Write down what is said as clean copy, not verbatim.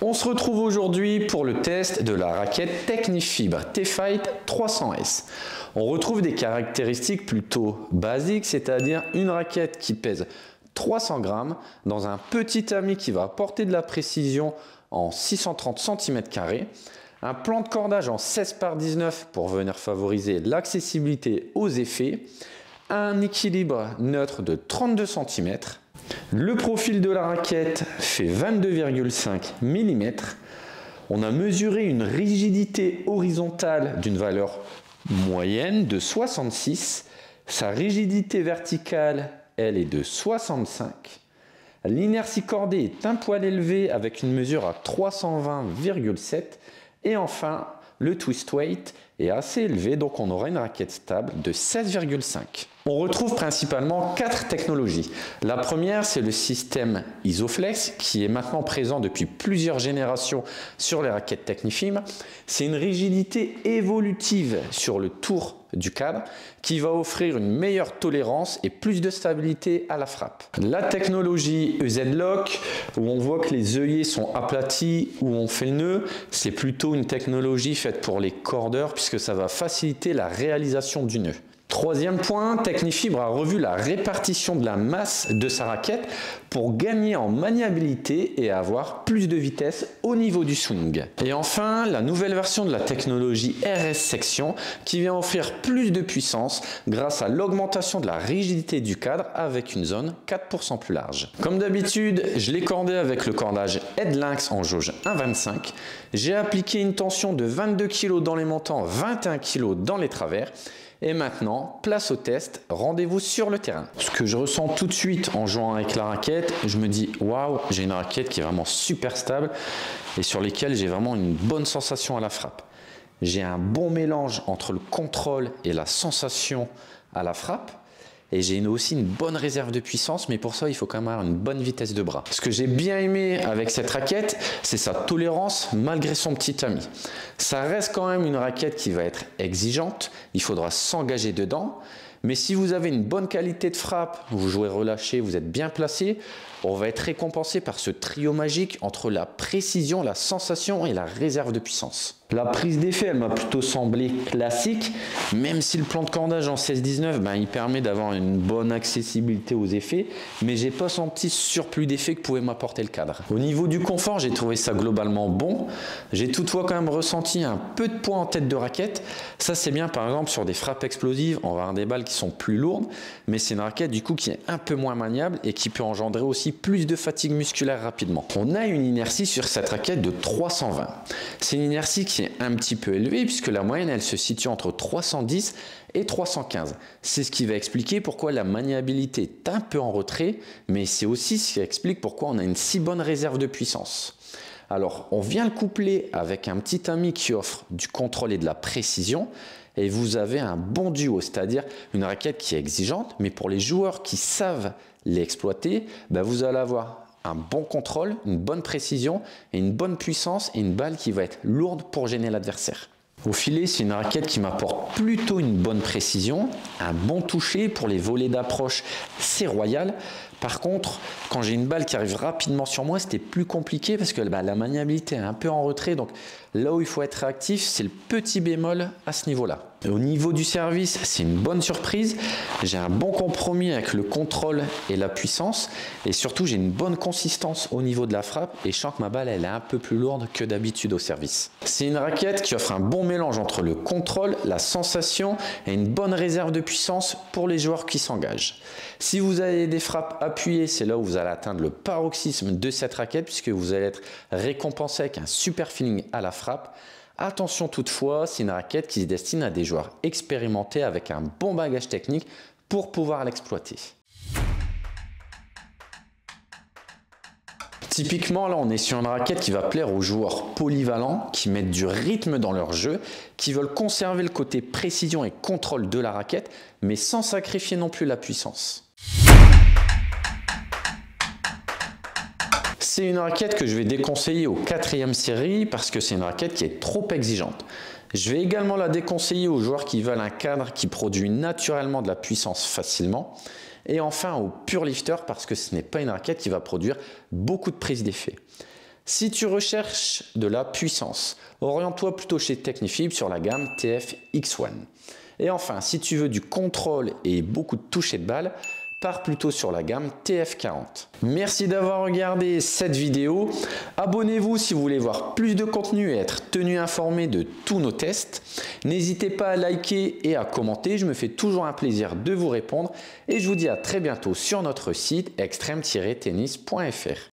On se retrouve aujourd'hui pour le test de la raquette Technifibre T-Fight 300S. On retrouve des caractéristiques plutôt basiques, c'est-à-dire une raquette qui pèse 300 grammes dans un petit tamis qui va apporter de la précision en 630 cm², un plan de cordage en 16 par 19 pour venir favoriser l'accessibilité aux effets, un équilibre neutre de 32 cm. Le profil de la raquette fait 22,5 mm. On a mesuré une rigidité horizontale d'une valeur moyenne de 66. Sa rigidité verticale, elle, est de 65. L'inertie cordée est un poil élevée avec une mesure à 320,7. Et enfin, le twist weight est assez élevé, donc on aura une raquette stable de 16,5. On retrouve principalement 4 technologies. La première, c'est le système Isoflex, qui est maintenant présent depuis plusieurs générations sur les raquettes Technifibre. C'est une rigidité évolutive sur le tour du cadre qui va offrir une meilleure tolérance et plus de stabilité à la frappe. La technologie EZ-Lock, où on voit que les œillets sont aplatis, où on fait le nœud, c'est plutôt une technologie faite pour les cordeurs puisque ça va faciliter la réalisation du nœud. Troisième point, Technifibre a revu la répartition de la masse de sa raquette pour gagner en maniabilité et avoir plus de vitesse au niveau du swing. Et enfin, la nouvelle version de la technologie RS Section qui vient offrir plus de puissance grâce à l'augmentation de la rigidité du cadre avec une zone 4% plus large. Comme d'habitude, je l'ai cordé avec le cordage Headlynx en jauge 1,25. J'ai appliqué une tension de 22 kg dans les montants, 21 kg dans les travers. Et maintenant, place au test, rendez-vous sur le terrain. Ce que je ressens tout de suite en jouant avec la raquette, je me dis waouh, j'ai une raquette qui est vraiment super stable et sur lesquelles j'ai vraiment une bonne sensation à la frappe. J'ai un bon mélange entre le contrôle et la sensation à la frappe. Et j'ai aussi une bonne réserve de puissance, mais pour ça, il faut quand même avoir une bonne vitesse de bras. Ce que j'ai bien aimé avec cette raquette, c'est sa tolérance malgré son petit tamis. Ça reste quand même une raquette qui va être exigeante, il faudra s'engager dedans. Mais si vous avez une bonne qualité de frappe, vous jouez relâché, vous êtes bien placé, on va être récompensé par ce trio magique entre la précision, la sensation et la réserve de puissance. La prise d'effet, elle m'a plutôt semblé classique, même si le plan de cordage en 16-19, il permet d'avoir une bonne accessibilité aux effets, mais j'ai pas senti ce surplus d'effet que pouvait m'apporter le cadre. Au niveau du confort, j'ai trouvé ça globalement bon. J'ai toutefois quand même ressenti un peu de poids en tête de raquette. Ça, c'est bien par exemple sur des frappes explosives, on va avoir des balles qui sont plus lourdes, mais c'est une raquette du coup qui est un peu moins maniable et qui peut engendrer aussi plus de fatigue musculaire rapidement. On a une inertie sur cette raquette de 320. C'est une inertie qui est un petit peu élevée puisque la moyenne elle se situe entre 310 et 315. C'est ce qui va expliquer pourquoi la maniabilité est un peu en retrait, mais c'est aussi ce qui explique pourquoi on a une si bonne réserve de puissance. Alors on vient le coupler avec un petit tamis qui offre du contrôle et de la précision. Et vous avez un bon duo, c'est-à-dire une raquette qui est exigeante, mais pour les joueurs qui savent l'exploiter, vous allez avoir un bon contrôle, une bonne précision et une bonne puissance et une balle qui va être lourde pour gêner l'adversaire. Au filet, c'est une raquette qui m'apporte plutôt une bonne précision, un bon toucher pour les volées d'approche, c'est royal. Par contre, quand j'ai une balle qui arrive rapidement sur moi, c'était plus compliqué parce que la maniabilité est un peu en retrait. Donc là où il faut être réactif, c'est le petit bémol à ce niveau-là. Au niveau du service, c'est une bonne surprise. J'ai un bon compromis avec le contrôle et la puissance. Et surtout, j'ai une bonne consistance au niveau de la frappe. Et je sens que ma balle, elle est un peu plus lourde que d'habitude au service. C'est une raquette qui offre un bon mélange entre le contrôle, la sensation et une bonne réserve de puissance pour les joueurs qui s'engagent. Si vous avez des frappes appuyées, c'est là où vous allez atteindre le paroxysme de cette raquette puisque vous allez être récompensé avec un super feeling à la frappe. Attention toutefois, c'est une raquette qui se destine à des joueurs expérimentés avec un bon bagage technique pour pouvoir l'exploiter. Typiquement, là, on est sur une raquette qui va plaire aux joueurs polyvalents, qui mettent du rythme dans leur jeu, qui veulent conserver le côté précision et contrôle de la raquette, mais sans sacrifier non plus la puissance. C'est une raquette que je vais déconseiller aux 4e série parce que c'est une raquette qui est trop exigeante. Je vais également la déconseiller aux joueurs qui veulent un cadre qui produit naturellement de la puissance facilement. Et enfin aux pure lifters parce que ce n'est pas une raquette qui va produire beaucoup de prise d'effet. Si tu recherches de la puissance, oriente-toi plutôt chez Technifib sur la gamme TF X1. Et enfin, si tu veux du contrôle et beaucoup de toucher de balle, pars plutôt sur la gamme TF40. Merci d'avoir regardé cette vidéo. Abonnez-vous si vous voulez voir plus de contenu et être tenu informé de tous nos tests. N'hésitez pas à liker et à commenter, je me fais toujours un plaisir de vous répondre. Et je vous dis à très bientôt sur notre site extreme-tennis.fr.